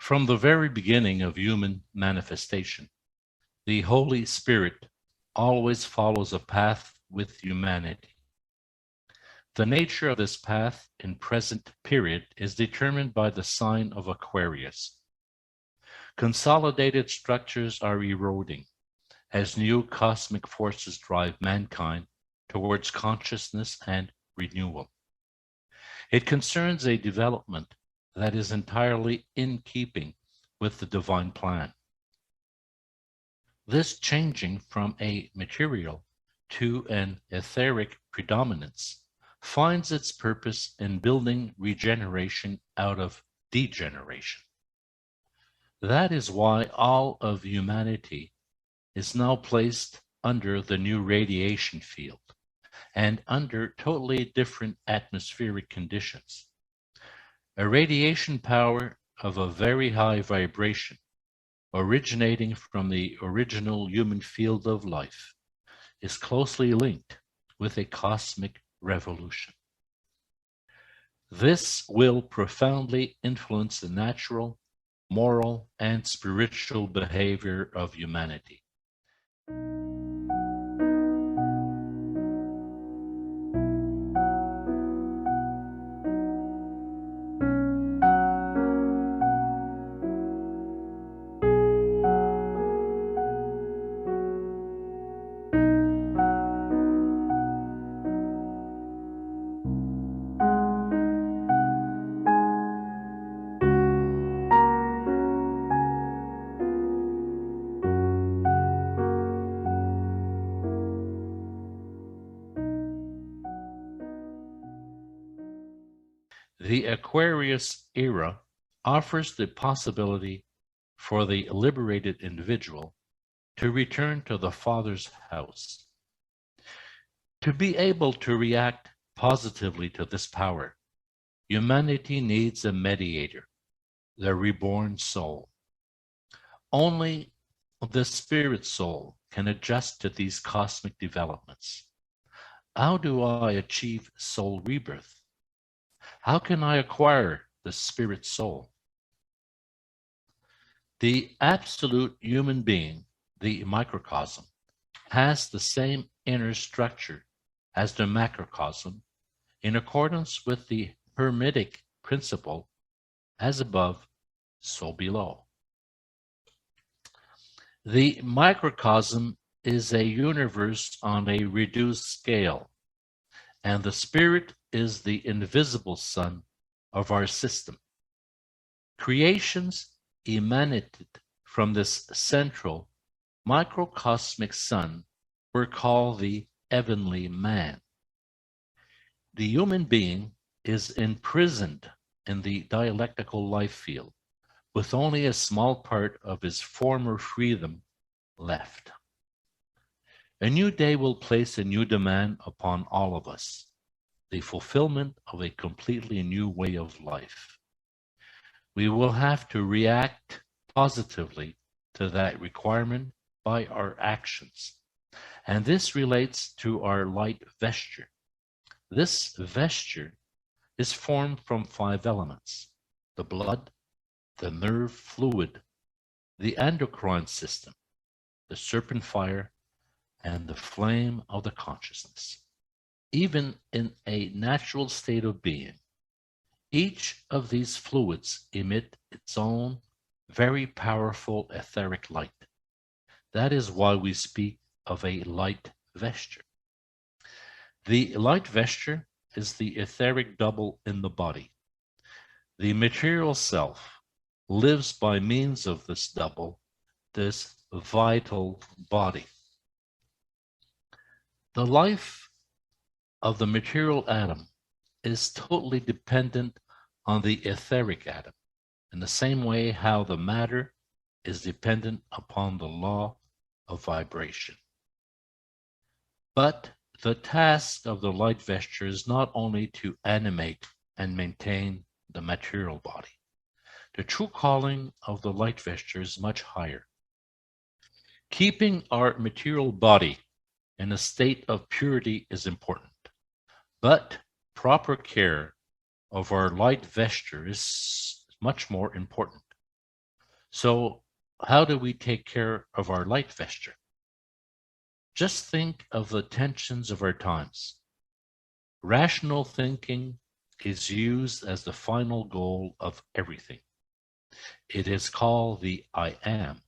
From the very beginning of human manifestation, the Holy Spirit always follows a path with humanity. The nature of this path in present period is determined by the sign of Aquarius. Consolidated structures are eroding as new cosmic forces drive mankind towards consciousness and renewal. It concerns a development that is entirely in keeping with the divine plan. This changing from a material to an etheric predominance finds its purpose in building regeneration out of degeneration. That is why all of humanity is now placed under the new radiation field and under totally different atmospheric conditions. A radiation power of a very high vibration originating from the original human field of life is closely linked with a cosmic revolution. This will profoundly influence the natural, moral, and spiritual behavior of humanity. The Aquarius era offers the possibility for the liberated individual to return to the Father's house. To be able to react positively to this power, humanity needs a mediator, the reborn soul. Only the spirit soul can adjust to these cosmic developments. How do I achieve soul rebirth? How can I acquire the spirit soul? The absolute human being, the microcosm, has the same inner structure as the macrocosm in accordance with the Hermetic principle, as above, so below. The microcosm is a universe on a reduced scale, and the spirit is the invisible sun of our system. Creations emanated from this central microcosmic sun were called the heavenly man. The human being is imprisoned in the dialectical life field, with only a small part of his former freedom left. A new day will place a new demand upon all of us, the fulfillment of a completely new way of life. We will have to react positively to that requirement by our actions, and this relates to our light vesture. This vesture is formed from 5 elements: the blood, the nerve fluid, the endocrine system, the serpent fire, and the flame of the consciousness. Even in a natural state of being, each of these fluids emit its own very powerful etheric light. That is why we speak of a light vesture. The light vesture is the etheric double in the body. The material self lives by means of this double, this vital body. The life of the material atom is totally dependent on the etheric atom, in the same way how the matter is dependent upon the law of vibration. But the task of the light vesture is not only to animate and maintain the material body. The true calling of the light vesture is much higher. Keeping our material body in a state of purity is important, but proper care of our light vesture is much more important. So, how do we take care of our light vesture? Just think of the tensions of our times. Rational thinking is used as the final goal of everything. It is called the I am,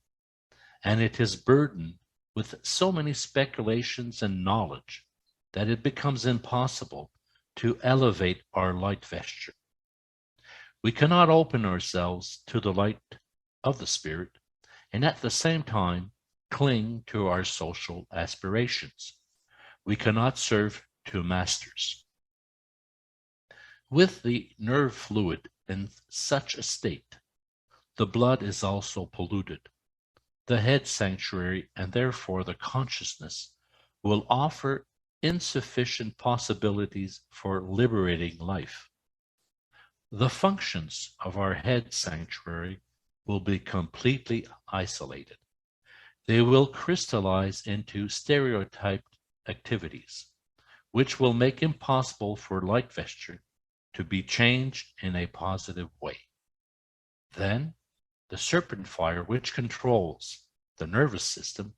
and it is burdened with so many speculations and knowledge that it becomes impossible to elevate our light vesture. We cannot open ourselves to the light of the Spirit and at the same time cling to our social aspirations. We cannot serve two masters. With the nerve fluid in such a state, the blood is also polluted. The head sanctuary, and therefore the consciousness, will offer insufficient possibilities for liberating life. The functions of our head sanctuary will be completely isolated. They will crystallize into stereotyped activities, which will make impossible for light vesture to be changed in a positive way. Then, the serpent fire, which controls the nervous system,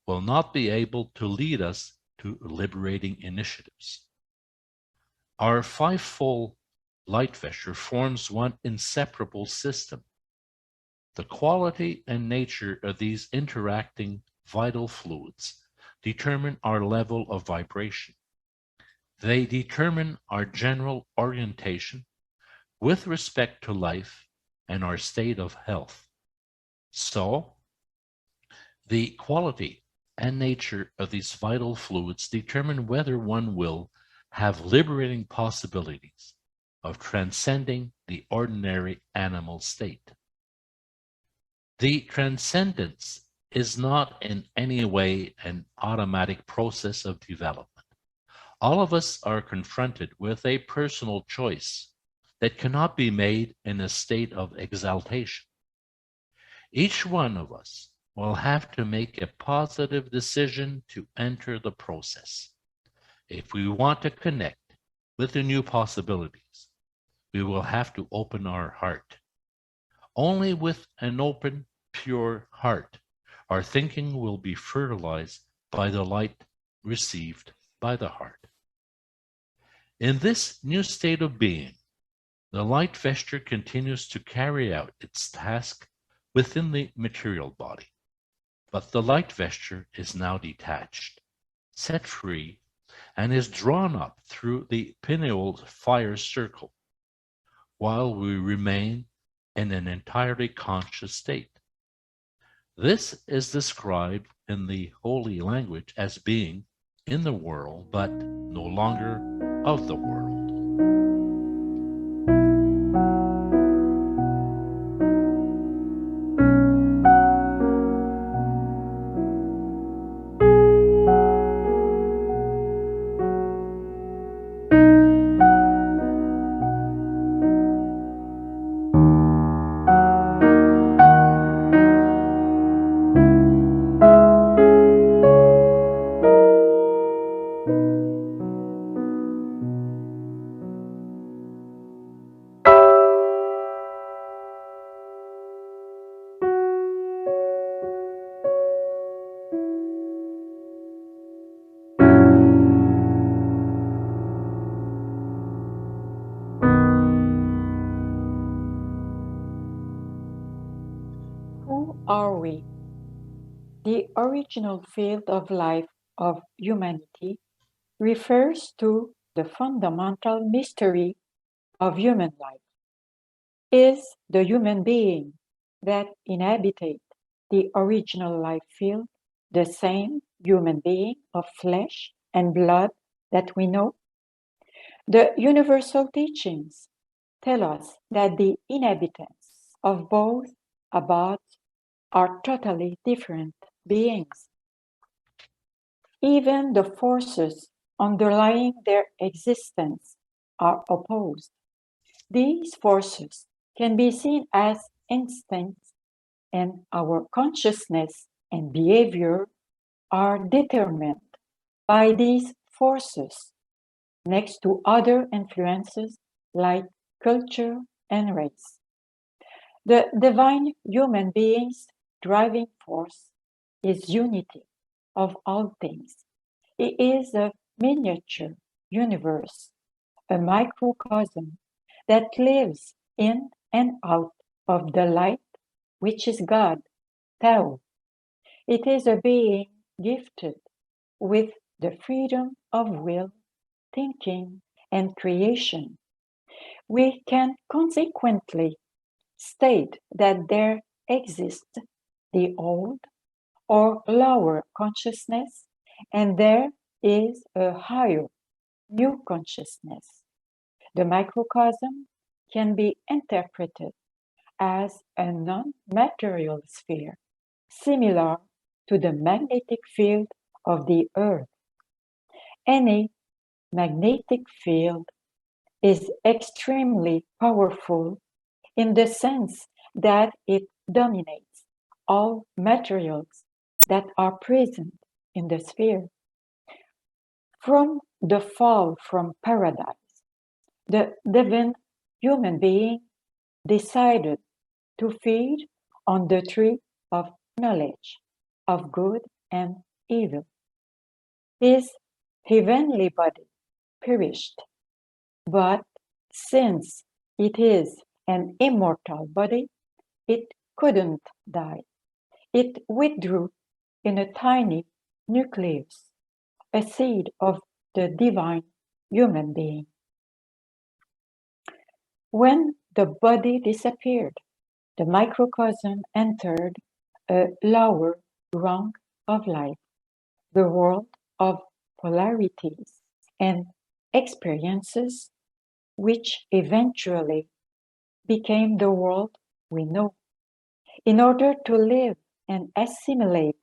will not be able to lead us to liberating initiatives. Our fivefold light vesture forms one inseparable system. The quality and nature of these interacting vital fluids determine our level of vibration. They determine our general orientation with respect to life and our state of health. So, the quality and nature of these vital fluids determine whether one will have liberating possibilities of transcending the ordinary animal state. The transcendence is not in any way an automatic process of development. All of us are confronted with a personal choice that cannot be made in a state of exaltation. Each one of us will have to make a positive decision to enter the process. If we want to connect with the new possibilities, we will have to open our heart. Only with an open, pure heart, our thinking will be fertilized by the light received by the heart. In this new state of being, the light vesture continues to carry out its task within the material body. But the light vesture is now detached, set free, and is drawn up through the pineal fire circle, while we remain in an entirely conscious state. This is described in the holy language as being in the world, but no longer of the world. Who are we? The original field of life of humanity refers to the fundamental mystery of human life. Is the human being that inhabited the original life field the same human being of flesh and blood that we know? The universal teachings tell us that the inhabitants of both abodes are totally different beings. Even the forces underlying their existence are opposed. These forces can be seen as instincts, and our consciousness and behavior are determined by these forces, next to other influences like culture and race. The divine human being's driving force is unity of all things. It is a miniature universe, a microcosm that lives in and out of the light, which is God, Tao. It is a being gifted with the freedom of will, thinking, and creation. We can consequently state that there exists the old or lower consciousness, and there is a higher new consciousness. The microcosm can be interpreted as a non-material sphere, similar to the magnetic field of the Earth. Any magnetic field is extremely powerful in the sense that it dominates all materials that are present in the sphere. From the fall from paradise, the divine human being decided to feed on the tree of knowledge of good and evil. His heavenly body perished, but since it is an immortal body, it couldn't die. It withdrew in a tiny nucleus, a seed of the divine human being. When the body disappeared, the microcosm entered a lower rung of life, the world of polarities and experiences, which eventually became the world we know. In order to live and assimilate,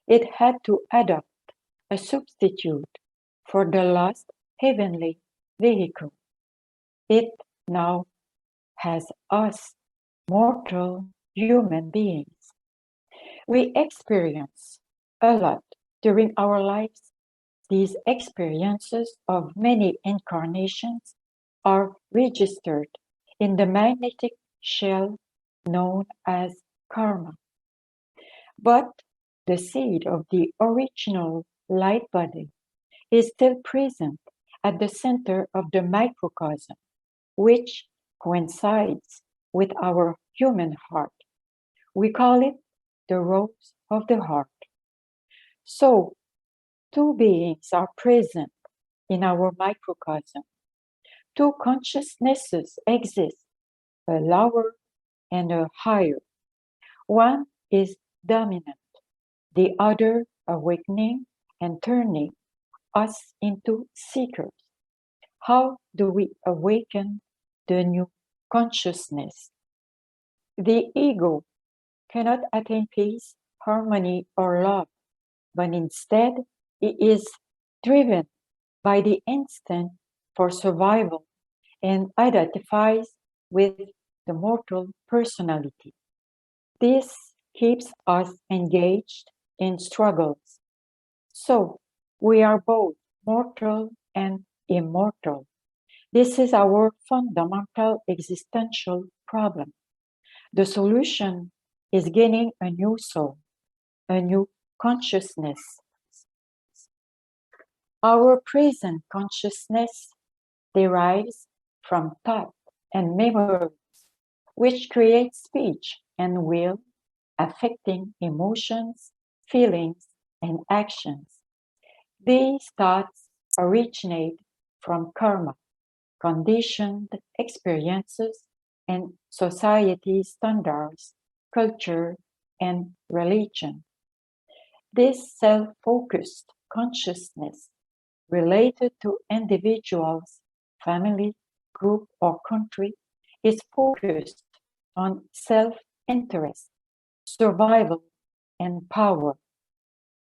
it had to adopt a substitute for the lost heavenly vehicle. It now has us, mortal human beings. We experience a lot during our lives. These experiences of many incarnations are registered in the magnetic shell known as karma. But the seed of the original light body is still present at the center of the microcosm, which coincides with our human heart. We call it the rose of the heart. So, two beings are present in our microcosm. Two consciousnesses exist, a lower and a higher. One is dominant, the other awakening and turning us into seekers. How do we awaken the new consciousness? The ego cannot attain peace, harmony, or love, but instead it is driven by the instinct for survival and identifies with the mortal personality. This keeps us engaged in struggles. So we are both mortal and immortal. This is our fundamental existential problem. The solution is gaining a new soul, a new consciousness. Our present consciousness derives from thought and memories, which create speech and will, affecting emotions, feelings, and actions. These thoughts originate from karma, conditioned experiences, and society standards, culture, and religion. This self-focused consciousness related to individuals, family, group, or country is focused on self-interest, survival, and power.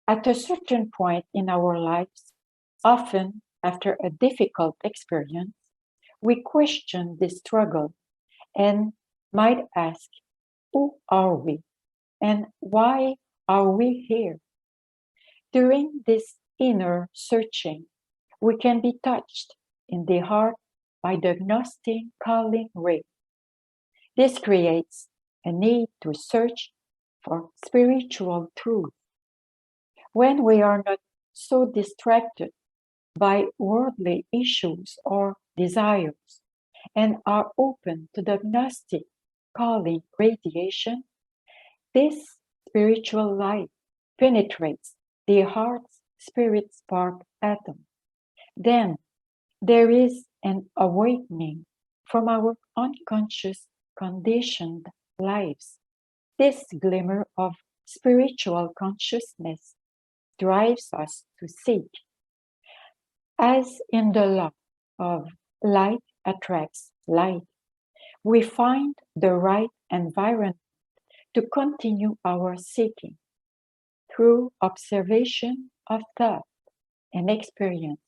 At a certain point in our lives, often after a difficult experience, we question this struggle and might ask, who are we? And why are we here? During this inner searching, we can be touched in the heart by the Gnostic calling ray. This creates a need to search for spiritual truth. When we are not so distracted by worldly issues or desires and are open to the Gnostic calling radiation, this spiritual light penetrates the heart's spirit spark atom. Then there is an awakening from our unconscious conditioned lives. This glimmer of spiritual consciousness drives us to seek. As in the law of light attracts light, we find the right environment to continue our seeking. Through observation of thought and experience,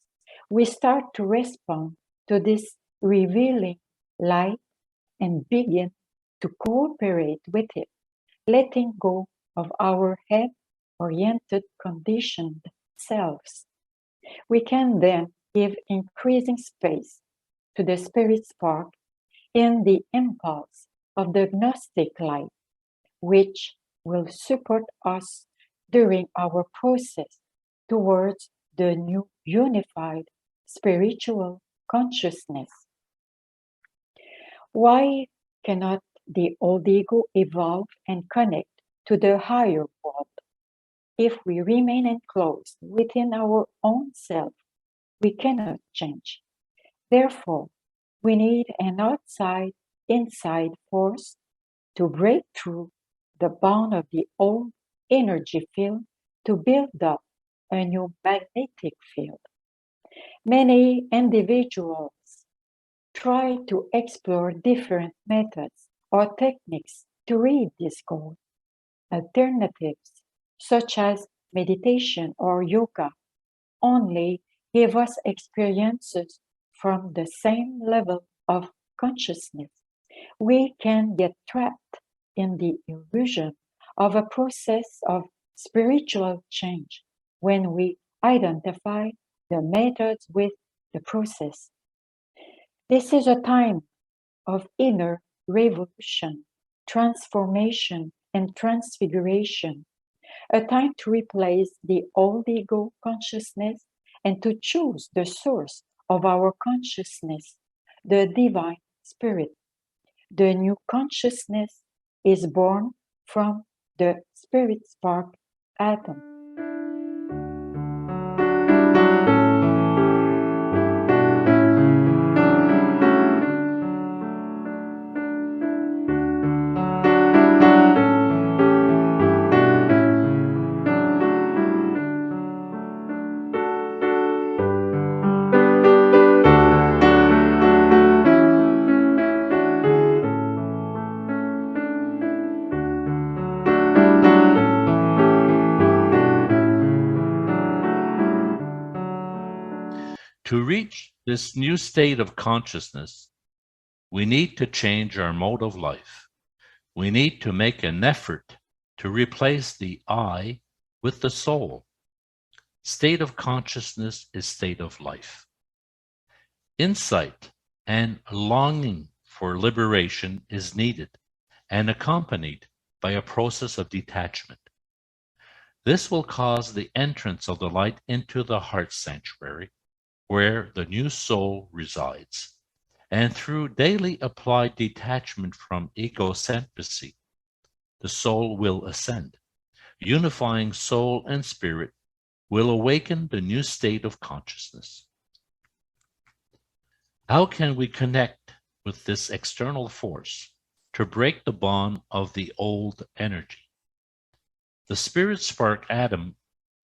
we start to respond to this revealing light and begin to cooperate with it, letting go of our head-oriented conditioned selves. We can then give increasing space to the spirit spark in the impulse of the Gnostic light, which will support us during our process towards the new unified spiritual consciousness. Why cannot the old ego evolve and connect to the higher world? If we remain enclosed within our own self, we cannot change. Therefore, we need an outside-inside force to break through the bound of the old energy field to build up a new magnetic field. Many individuals try to explore different methods or techniques to reach this goal. Alternatives, such as meditation or yoga, only give us experiences from the same level of consciousness. We can get trapped in the illusion of a process of spiritual change when we identify the methods with the process. This is a time of inner revolution, transformation, and transfiguration, a time to replace the old ego consciousness and to choose the source of our consciousness, the divine spirit. The new consciousness is born from the spirit spark atom. To reach this new state of consciousness, we need to change our mode of life. We need to make an effort to replace the I with the soul. State of consciousness is state of life. Insight and longing for liberation is needed and accompanied by a process of detachment. This will cause the entrance of the light into the heart sanctuary, where the new soul resides. And through daily applied detachment from egocentricity, the soul will ascend. Unifying soul and spirit will awaken the new state of consciousness. How can we connect with this external force to break the bond of the old energy? The spirit spark atom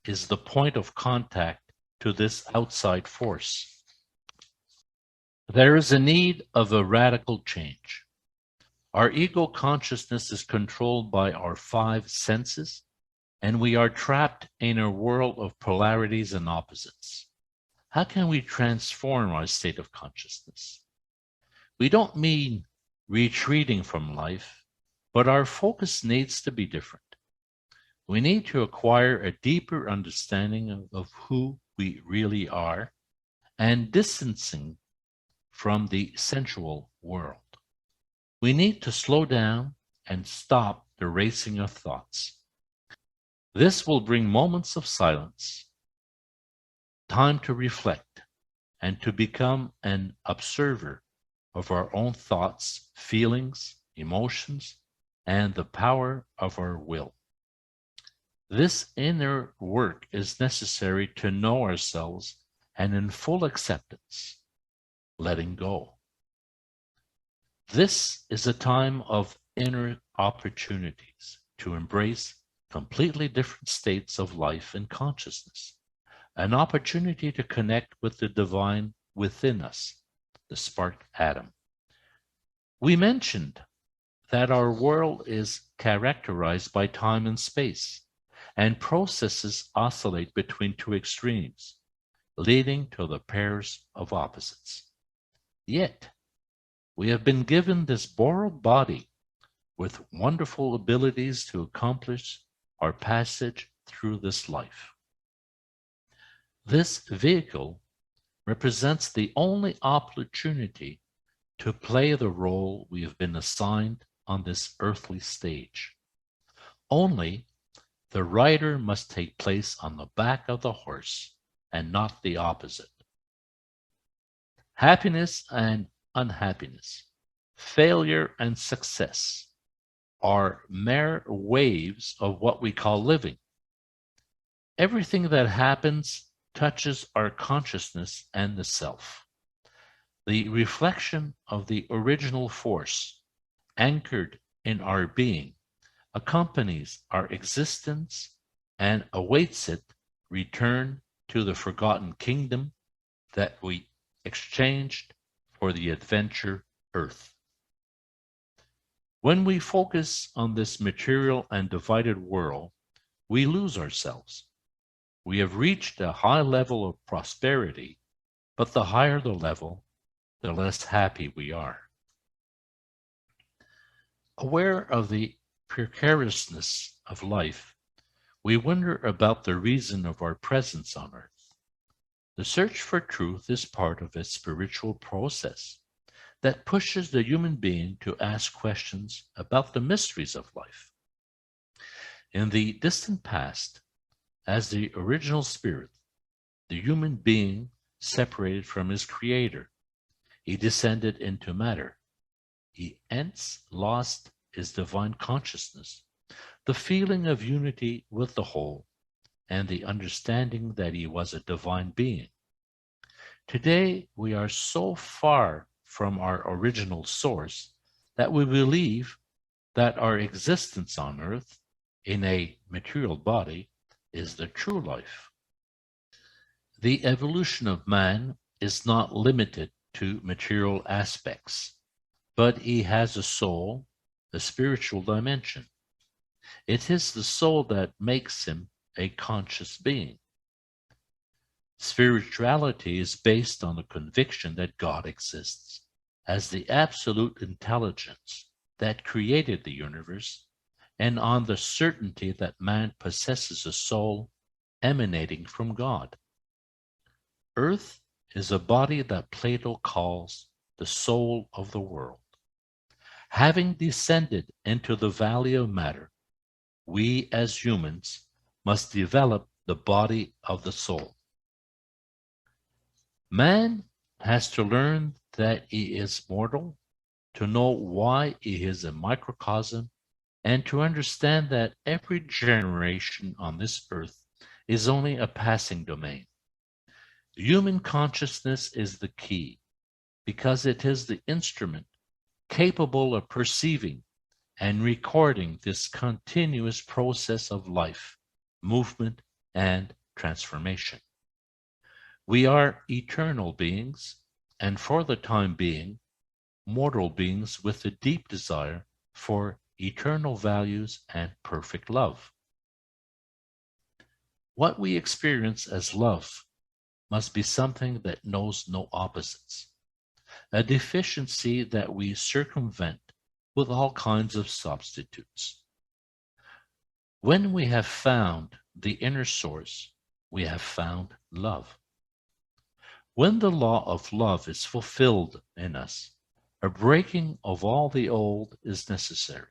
is the point of contact to this outside force. There is a need of a radical change. Our ego consciousness is controlled by our 5 senses, and we are trapped in a world of polarities and opposites. How can we transform our state of consciousness? We don't mean retreating from life, but our focus needs to be different. We need to acquire a deeper understanding of who we really are and distancing from the sensual world. We need to slow down and stop the racing of thoughts. This will bring moments of silence, time to reflect, and to become an observer of our own thoughts, feelings, emotions, and the power of our will. This inner work is necessary to know ourselves and in full acceptance, letting go. This is a time of inner opportunities to embrace completely different states of life and consciousness, an opportunity to connect with the divine within us, the spark atom. We mentioned that our world is characterized by time and space, and processes oscillate between two extremes, leading to the pairs of opposites. Yet, we have been given this borrowed body with wonderful abilities to accomplish our passage through this life. This vehicle represents the only opportunity to play the role we have been assigned on this earthly stage. Only the rider must take place on the back of the horse and not the opposite. Happiness and unhappiness, failure and success are mere waves of what we call living. Everything that happens touches our consciousness and the self. The reflection of the original force anchored in our being accompanies our existence and awaits it return to the forgotten kingdom that we exchanged for the adventure earth. When we focus on this material and divided world, we lose ourselves. We have reached a high level of prosperity, but the higher the level, the less happy we are. Aware of the precariousness of life, we wonder about the reason of our presence on earth. The search for truth is part of a spiritual process that pushes the human being to ask questions about the mysteries of life. In the distant past, as the original spirit, the human being separated from his creator, he descended into matter. He hence lost his divine consciousness, the feeling of unity with the whole, and the understanding that he was a divine being. Today, we are so far from our original source that we believe that our existence on earth in a material body is the true life. The evolution of man is not limited to material aspects, but he has a soul, a spiritual dimension. It is the soul that makes him a conscious being. Spirituality is based on the conviction that God exists as the absolute intelligence that created the universe, and on the certainty that man possesses a soul emanating from God. Earth is a body that Plato calls the soul of the world. Having descended into the valley of matter, we as humans must develop the body of the soul. Man has to learn that he is mortal, to know why he is a microcosm, and to understand that every generation on this earth is only a passing domain. Human consciousness is the key, because it is the instrument capable of perceiving and recording this continuous process of life, movement, and transformation. We are eternal beings, and for the time being, mortal beings with a deep desire for eternal values and perfect love. What we experience as love must be something that knows no opposites, a deficiency that we circumvent with all kinds of substitutes. When we have found the inner source, we have found love. When the law of love is fulfilled in us, a breaking of all the old is necessary.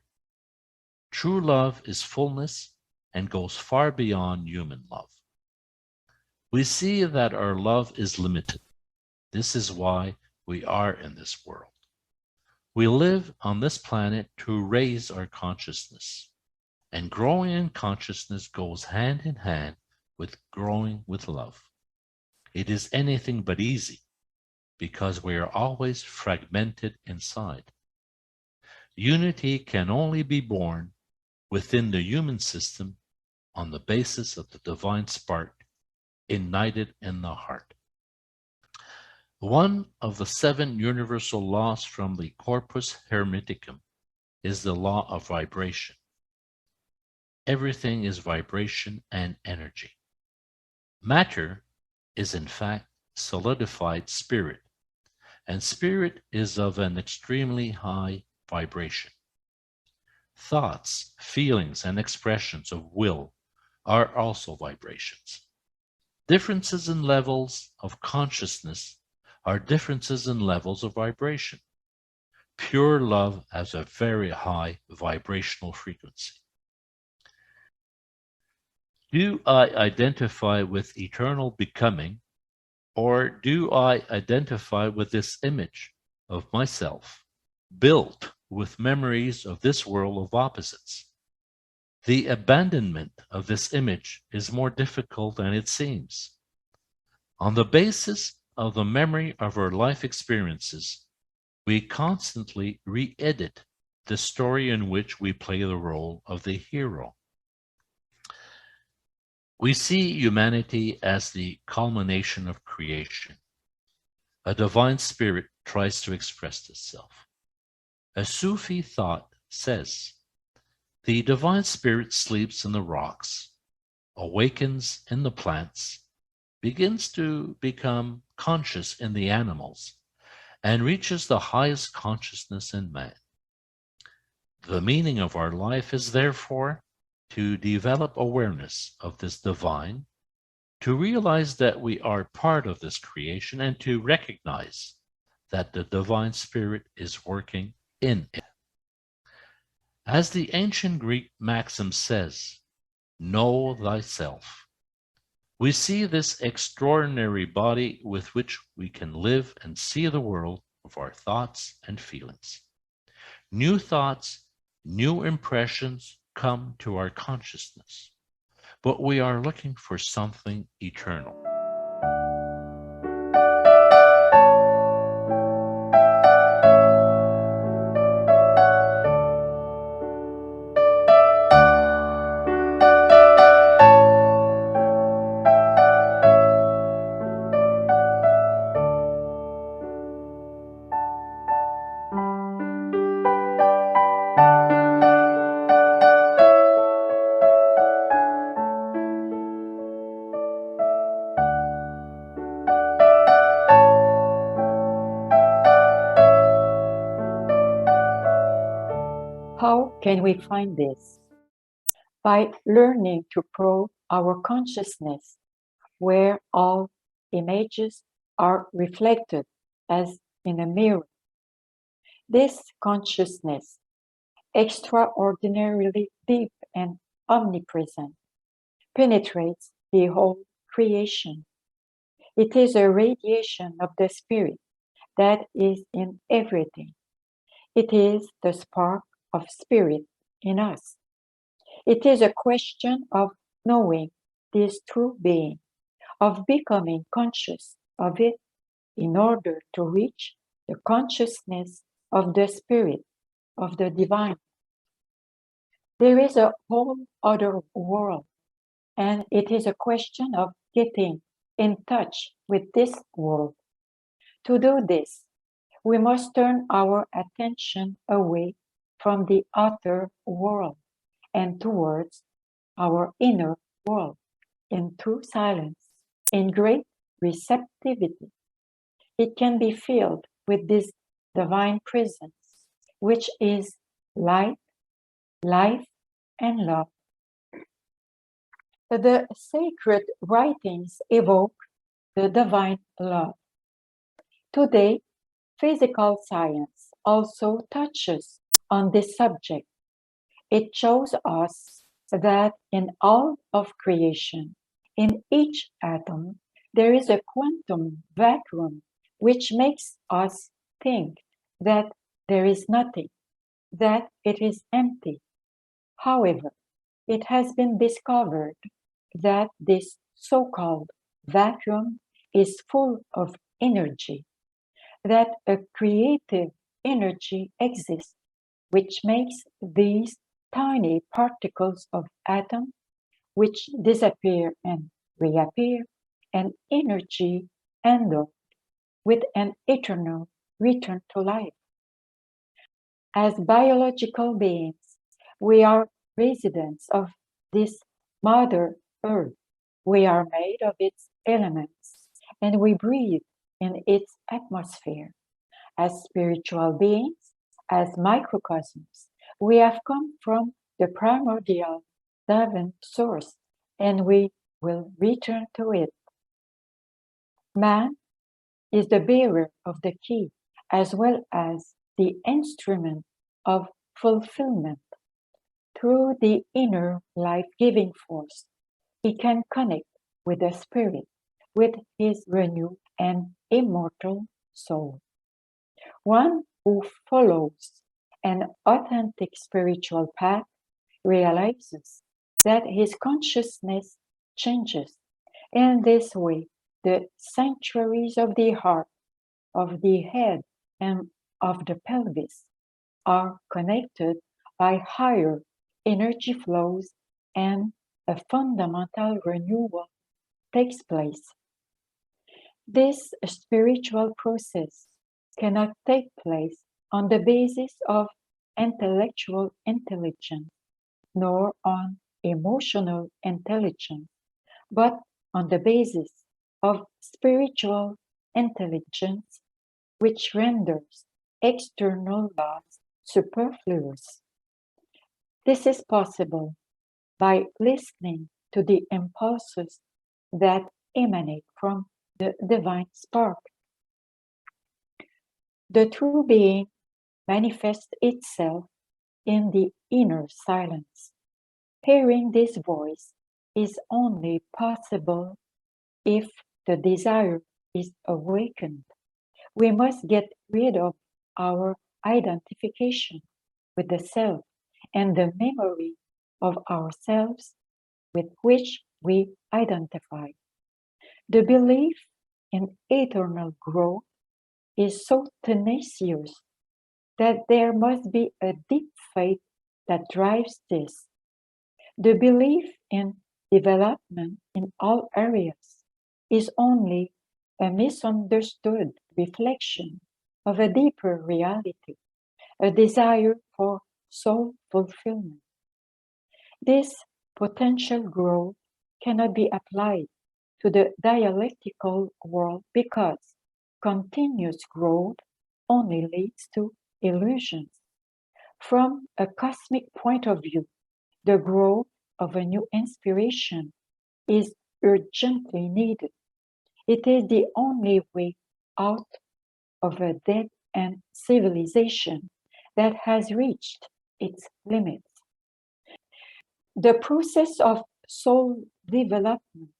True love is fullness and goes far beyond human love. We see that our love is limited. This is why we are in this world. We live on this planet to raise our consciousness, and growing in consciousness goes hand in hand with growing with love. It is anything but easy because we are always fragmented inside. Unity can only be born within the human system on the basis of the divine spark ignited in the heart. One of the 7 universal laws from the Corpus Hermeticum is the law of vibration. Everything is vibration and energy. Matter is in fact solidified spirit, and spirit is of an extremely high vibration. Thoughts, feelings, and expressions of will are also vibrations. Differences in levels of consciousness are differences in levels of vibration. Pure love has a very high vibrational frequency. Do I identify with eternal becoming, or do I identify with this image of myself, built with memories of this world of opposites? The abandonment of this image is more difficult than it seems. On the basis of the memory of our life experiences, we constantly re-edit the story in which we play the role of the hero. We see humanity as the culmination of creation. A divine spirit tries to express itself. A Sufi thought says, the divine spirit sleeps in the rocks, awakens in the plants, begins to become conscious in the animals, and reaches the highest consciousness in man. The meaning of our life is therefore to develop awareness of this divine, to realize that we are part of this creation, and to recognize that the divine spirit is working in it. As the ancient Greek maxim says, know thyself. We see this extraordinary body with which we can live and see the world of our thoughts and feelings. New thoughts, new impressions come to our consciousness, but we are looking for something eternal. How can we find this? By learning to probe our consciousness, where all images are reflected as in a mirror. This consciousness, extraordinarily deep and omnipresent, penetrates the whole creation. It is a radiation of the spirit that is in everything. It is the spark of spirit in us. It is a question of knowing this true being, of becoming conscious of it in order to reach the consciousness of the spirit, of the divine. There is a whole other world, and it is a question of getting in touch with this world. To do this, we must turn our attention away from the outer world and towards our inner world in true silence, in great receptivity. It can be filled with this divine presence, which is light, life, and love. The sacred writings evoke the divine love. Today, physical science also touches on this subject. It shows us that in all of creation, in each atom, there is a quantum vacuum which makes us think that there is nothing, that it is empty. However, it has been discovered that this so-called vacuum is full of energy, that a creative energy exists which makes these tiny particles of atom which disappear and reappear, an energy endowed with an eternal return to life. As biological beings, we are residents of this Mother Earth. We are made of its elements, and we breathe in its atmosphere. As spiritual beings, as microcosms, we have come from the primordial divine source, and we will return to it. Man is the bearer of the key, as well as the instrument of fulfillment. Through the inner life-giving force, he can connect with the spirit, with his renewed and immortal soul. One who follows an authentic spiritual path realizes that his consciousness changes. In this way, the sanctuaries of the heart, of the head, and of the pelvis are connected by higher energy flows, and a fundamental renewal takes place. This spiritual process cannot take place on the basis of intellectual intelligence, nor on emotional intelligence, but on the basis of spiritual intelligence, which renders external laws superfluous. This is possible by listening to the impulses that emanate from the divine spark. The true being manifests itself in the inner silence. Hearing this voice is only possible if the desire is awakened. We must get rid of our identification with the self and the memory of ourselves with which we identify. The belief in eternal growth is so tenacious that there must be a deep faith that drives this. The belief in development in all areas is only a misunderstood reflection of a deeper reality, a desire for soul fulfillment. This potential growth cannot be applied to the dialectical world because continuous growth only leads to illusions. From a cosmic point of view, the growth of a new inspiration is urgently needed. It is the only way out of a dead-end civilization that has reached its limits. The process of soul development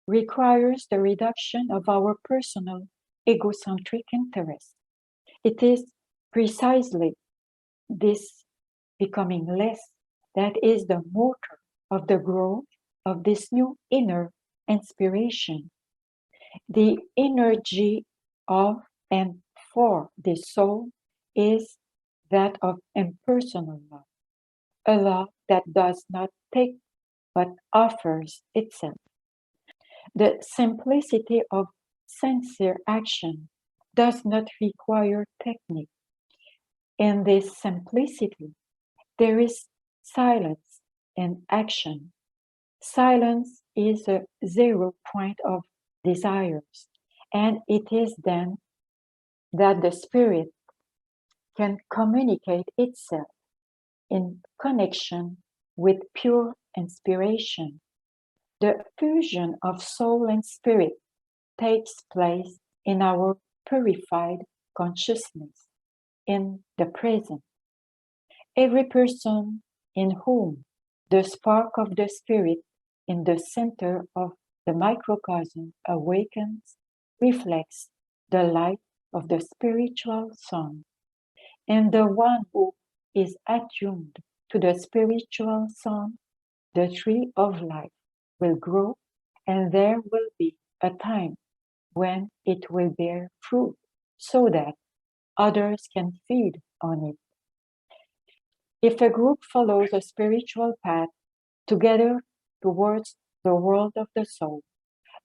requires the reduction of our personal egocentric interests. It is precisely this becoming less that is the motor of the growth of this new inner inspiration. The energy of and for the soul is that of impersonal love, a love that does not take but offers itself. The simplicity of sincere action does not require technique. In this simplicity, there is silence in action. Silence is a 0 point of desires, and it is then that the spirit can communicate itself in connection with pure inspiration. The fusion of soul and spirit takes place in our purified consciousness, in the present. Every person in whom the spark of the Spirit in the center of the microcosm awakens, reflects the light of the spiritual sun. And the one who is attuned to the spiritual sun, the tree of life will grow, and there will be a time when it will bear fruit, so that others can feed on it. If a group follows a spiritual path together towards the world of the soul,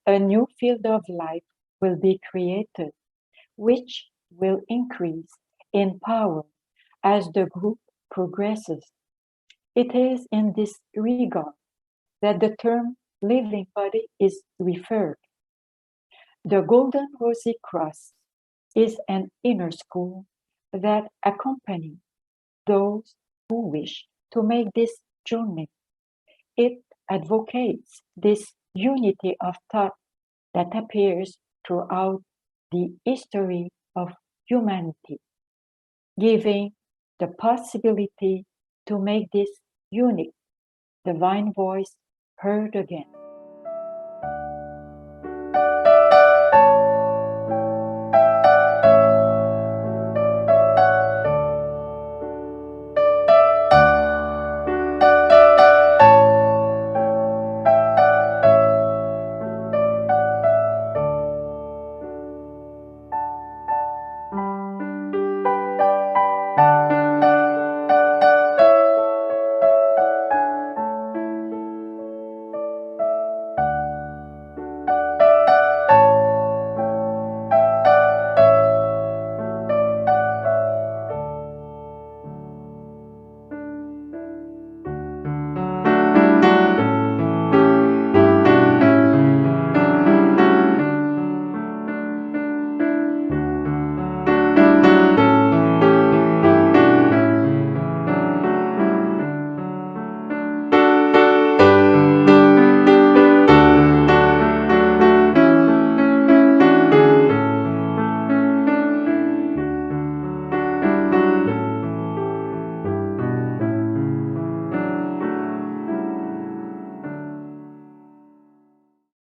a new field of life will be created, which will increase in power as the group progresses. It is in this regard that the term living body is referred. The Golden Rosy Cross is an inner school that accompanies those who wish to make this journey. It advocates this unity of thought that appears throughout the history of humanity, giving the possibility to make this unique divine voice heard again.